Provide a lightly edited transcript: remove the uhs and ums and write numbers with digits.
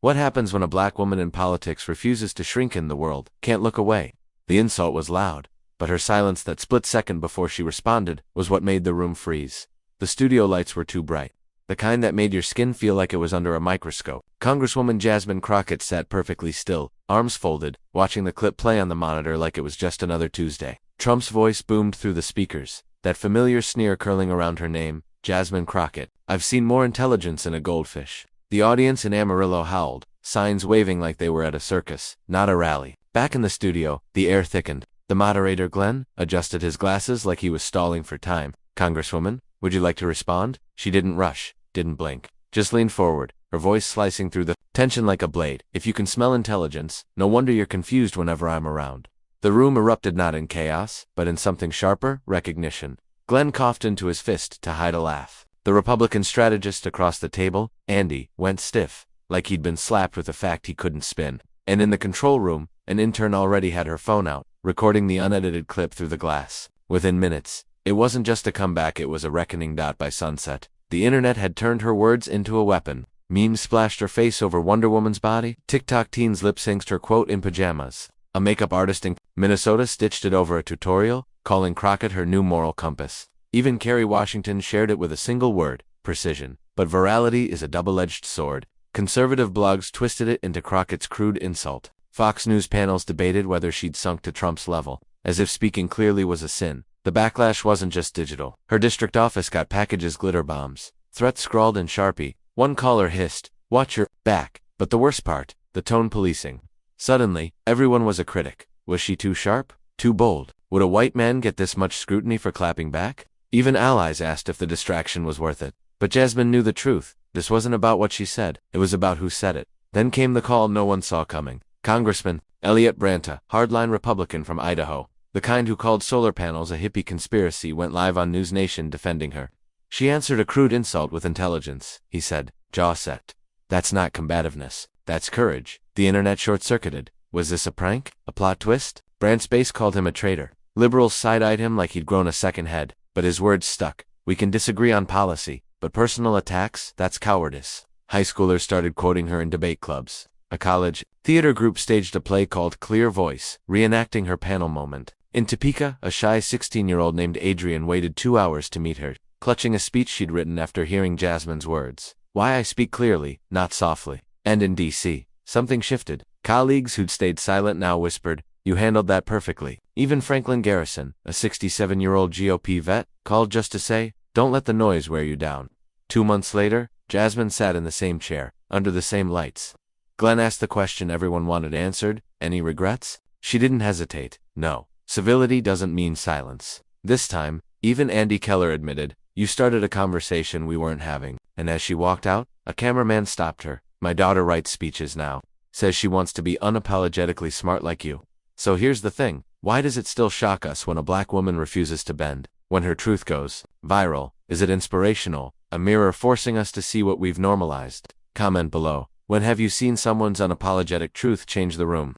What happens when a black woman in politics refuses to shrink in the world, can't look away? The insult was loud, but her silence that split second before she responded was what made the room freeze. The studio lights were too bright, the kind that made your skin feel like it was under a microscope. Congresswoman Jasmine Crockett sat perfectly still, arms folded, watching the clip play on the monitor like it was just another Tuesday. Trump's voice boomed through the speakers, that familiar sneer curling around her name, Jasmine Crockett. I've seen more intelligence in a goldfish. The audience in Amarillo howled, signs waving like they were at a circus, not a rally. Back in the studio, the air thickened. The moderator, Glenn, adjusted his glasses like he was stalling for time. Congresswoman, would you like to respond? She didn't rush, didn't blink, just leaned forward, her voice slicing through the tension like a blade. If you can smell intelligence, no wonder you're confused whenever I'm around. The room erupted not in chaos, but in something sharper, recognition. Glenn coughed into his fist to hide a laugh. The Republican strategist across the table, Andy, went stiff, like he'd been slapped with a fact he couldn't spin. And in the control room, an intern already had her phone out, recording the unedited clip through the glass. Within minutes, it wasn't just a comeback, it was a reckoning. By sunset, the internet had turned her words into a weapon. Memes splashed her face over Wonder Woman's body. TikTok teens lip-synced her quote in pajamas. A makeup artist in Minnesota stitched it over a tutorial, calling Crockett her new moral compass. Even Kerry Washington shared it with a single word, precision. But virality is a double-edged sword. Conservative blogs twisted it into Crockett's crude insult. Fox News panels debated whether she'd sunk to Trump's level, as if speaking clearly was a sin. The backlash wasn't just digital. Her district office got packages glitter bombs, threats scrawled in Sharpie. One caller hissed, "Watch your back." But the worst part, the tone policing. Suddenly, everyone was a critic. Was she too sharp? Too bold? Would a white man get this much scrutiny for clapping back? Even allies asked if the distraction was worth it. But Jasmine knew the truth. This wasn't about what she said. It was about who said it. Then came the call no one saw coming. Congressman Elliot Branta, hardline Republican from Idaho, the kind who called solar panels a hippie conspiracy, went live on News Nation defending her. She answered a crude insult with intelligence, he said, jaw set. That's not combativeness. That's courage. The internet short-circuited. Was this a prank? A plot twist? Brant's base called him a traitor. Liberals side-eyed him like he'd grown a second head, but his words stuck. We can disagree on policy, but personal attacks, that's cowardice. High schoolers started quoting her in debate clubs. A college theater group staged a play called Clear Voice, reenacting her panel moment. In Topeka, a shy 16-year-old named Adrian waited 2 hours to meet her, clutching a speech she'd written after hearing Jasmine's words. Why I speak clearly, not softly. And in D.C., something shifted. Colleagues who'd stayed silent now whispered, "You handled that perfectly." Even Franklin Garrison, a 67-year-old GOP vet, called just to say, "Don't let the noise wear you down." 2 months later, Jasmine sat in the same chair, under the same lights. Glenn asked the question everyone wanted answered, "Any regrets?" She didn't hesitate. No. Civility doesn't mean silence. This time, even Andy Keller admitted, "You started a conversation we weren't having." And as she walked out, a cameraman stopped her. "My daughter writes speeches now. Says she wants to be unapologetically smart like you." So here's the thing. Why does it still shock us when a black woman refuses to bend? When her truth goes viral? Is it inspirational? A mirror forcing us to see what we've normalized? Comment below. When have you seen someone's unapologetic truth change the room?